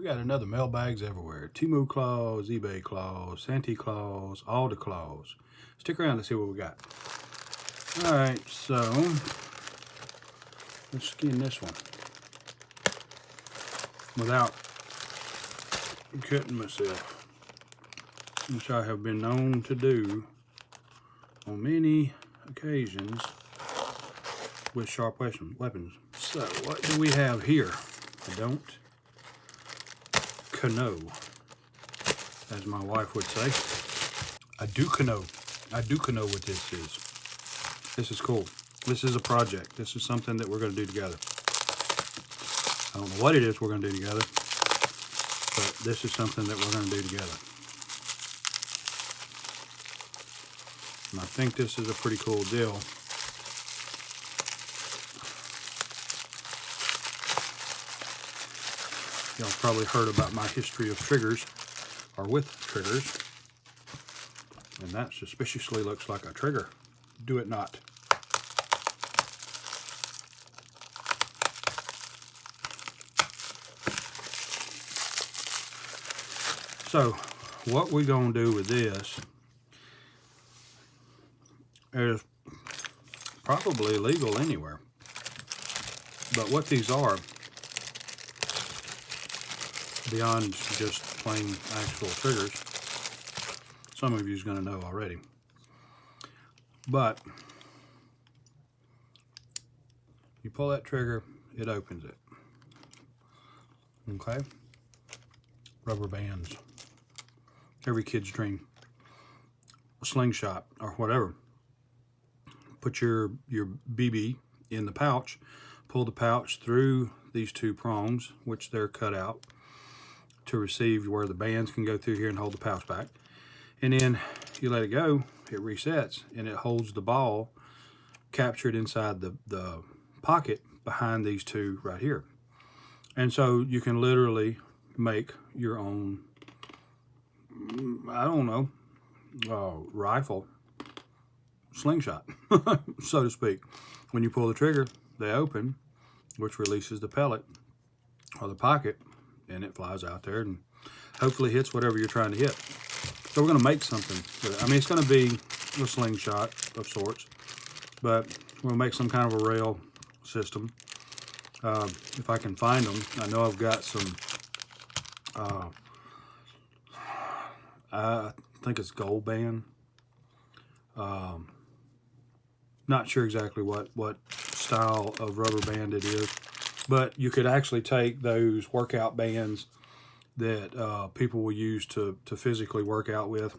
got another mailbags everywhere. Temu claws, eBay claws, Santee claws, all the claws. Stick around to see what we got. All right, so let's skin this one without cutting myself, which I have been known to do on many occasions with sharp weapons. So what do we have here? I don't know, as my wife would say. I do know what this is. This is cool. This is a project. This is something that we're going to do together. I don't know what it is we're going to do together, but this is something that we're going to do together. And I think this is a pretty cool deal. Y'all probably heard about my history of triggers, or with triggers, and that suspiciously looks like a trigger. Do it not. So, what we're gonna do with this is probably legal anywhere, but what these are, beyond just plain actual triggers, some of you is going to know already, but you pull that trigger, it opens it. Okay, rubber bands, every kid's dream. A slingshot or whatever. Put your BB in the pouch, pull the pouch through these two prongs, which they're cut out to receive, where the bands can go through here and hold the pouch back, and then you let it go, it resets, and it holds the ball captured inside the pocket behind these two right here. And so you can literally make your own, I don't know, rifle slingshot, so to speak. When you pull the trigger, they open, which releases the pellet or the pocket, and it flies out there and hopefully hits whatever you're trying to hit. So we're going to make something with it. I mean, it's going to be a slingshot of sorts, but we'll make some kind of a rail system. If I can find them. I know I've got some, I think it's gold band. Not sure exactly what style of rubber band it is, but you could actually take those workout bands that people will use to physically work out with,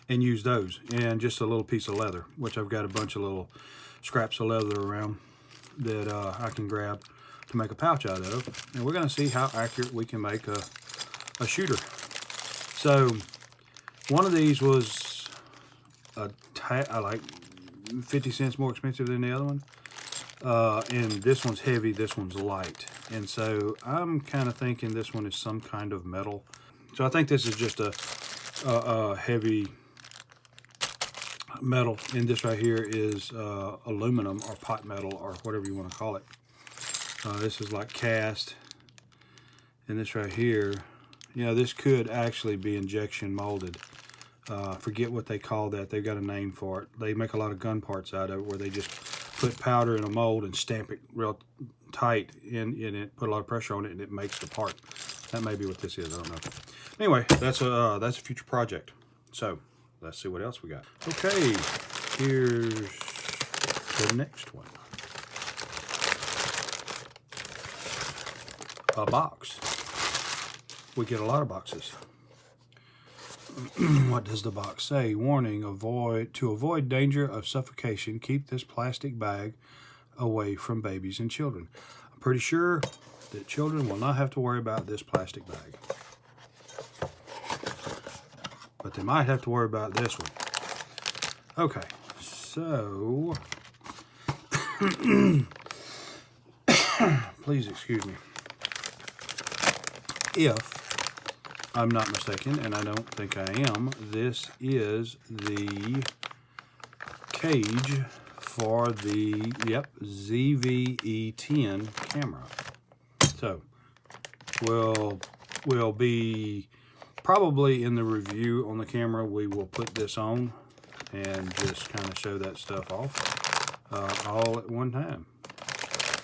and use those, and just a little piece of leather, which I've got a bunch of little scraps of leather around that I can grab to make a pouch out of. And we're going to see how accurate we can make a shooter. So one of these was like 50 cents more expensive than the other one. And this one's heavy, this one's light. And so I'm kind of thinking this one is some kind of metal. So I think this is just a heavy metal, and this right here is aluminum or pot metal or whatever you want to call it. This is like cast, and this right here, you know, this could actually be injection molded. Forget what they call that. They've got a name for it. They make a lot of gun parts out of it, where they just put powder in a mold and stamp it real tight in it, put a lot of pressure on it, and it makes the part. That may be what this is, I don't know. Anyway, that's a future project. So let's see what else we got. Okay, here's the next one. A box. We get a lot of boxes. What does the box say? Warning, to avoid danger of suffocation, keep this plastic bag away from babies and children. I'm pretty sure that children will not have to worry about this plastic bag, but they might have to worry about this one. Okay, so please excuse me. If I'm not mistaken, and I don't think I am, this is the cage for the, ZVE10 camera. So, will be probably in the review on the camera. We will put this on and just kind of show that stuff off all at one time.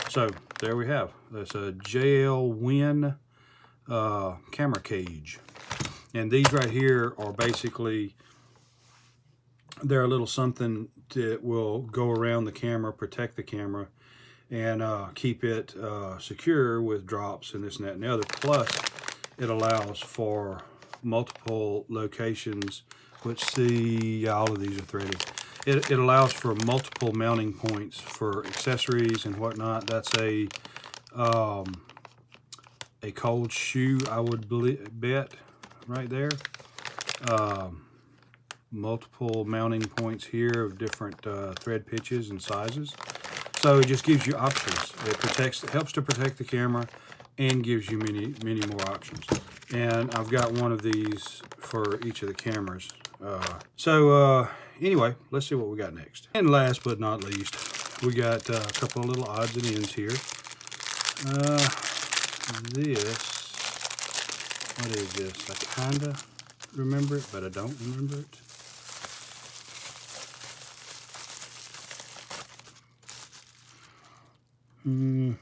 So there we have. That's a JL Win camera cage. And these right here are basically, they're a little something that will go around the camera, protect the camera, and keep it secure with drops and this and that and the other. Plus, it allows for multiple locations, which see, all of these are threaded. It allows for multiple mounting points for accessories and whatnot. That's a cold shoe, I would bet, right there. Multiple mounting points here of different thread pitches and sizes. So it just gives you options. It helps to protect the camera and gives you many more options. And I've got one of these for each of the cameras. Anyway, let's see what we got next. And last but not least, we got a couple of little odds and ends here. What is this? I kinda remember it, but I don't remember it. Hmm.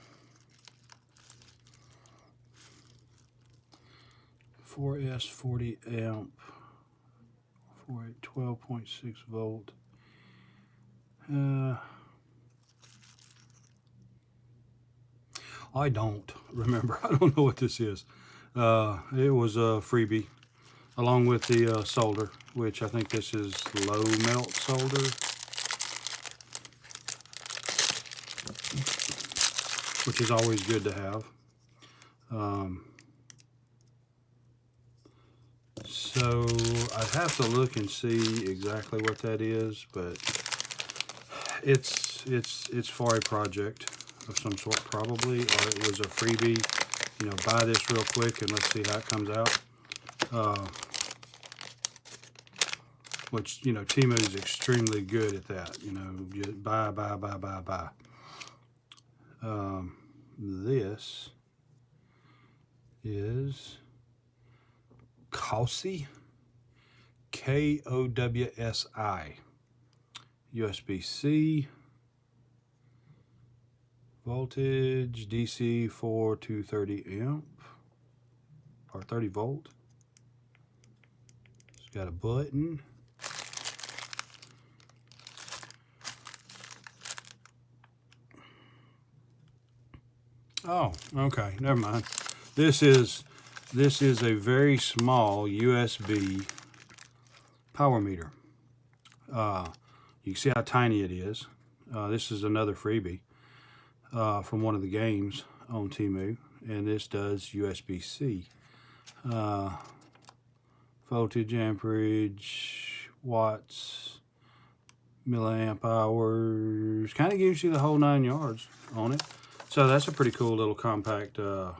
4S 40 amp for a 12.6 volt. I don't remember. I don't know what this is. It was a freebie along with the solder, which I think this is low melt solder, which is always good to have. So I'd have to look and see exactly what that is, but it's for a project of some sort probably, or it was a freebie. You know, buy this real quick and let's see how it comes out. Which, you know, Temu is extremely good at that. You know, just buy. This is Kowsi, Kowsi, USB-C, voltage, DC 4 to 30 amp, or 30 volt. It's got a button. Oh, okay, never mind. This is a very small USB power meter. You can see how tiny it is. This is another freebie from one of the games on Temu, and this does USB-C. Voltage, amperage, watts, milliamp hours. Kind of gives you the whole 9 yards on it. So that's a pretty cool little compact deal.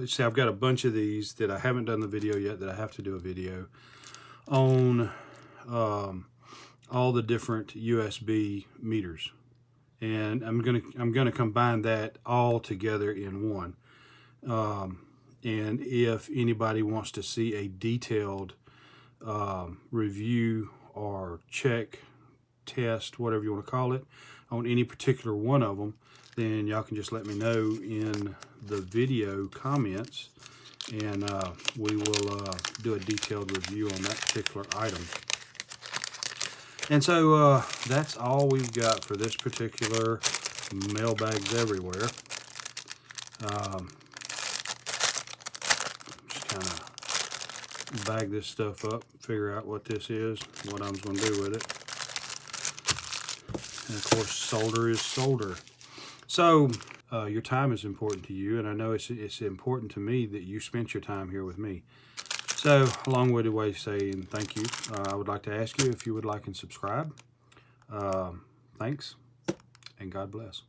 See, I've got a bunch of these that I haven't done the video yet, that I have to do a video on all the different USB meters, and I'm gonna combine that all together in one. And if anybody wants to see a detailed review or check, test, whatever you want to call it, on any particular one of them, then y'all can just let me know in the video comments, and we will do a detailed review on that particular item. And so that's all we've got for this particular Mailbags Everywhere. Just kind of bag this stuff up, figure out what this is, what I'm going to do with it. And of course, solder is solder. So your time is important to you, and I know it's important to me that you spent your time here with me. So, a long-winded way of saying thank you. I would like to ask you if you would like and subscribe. Thanks, and God bless.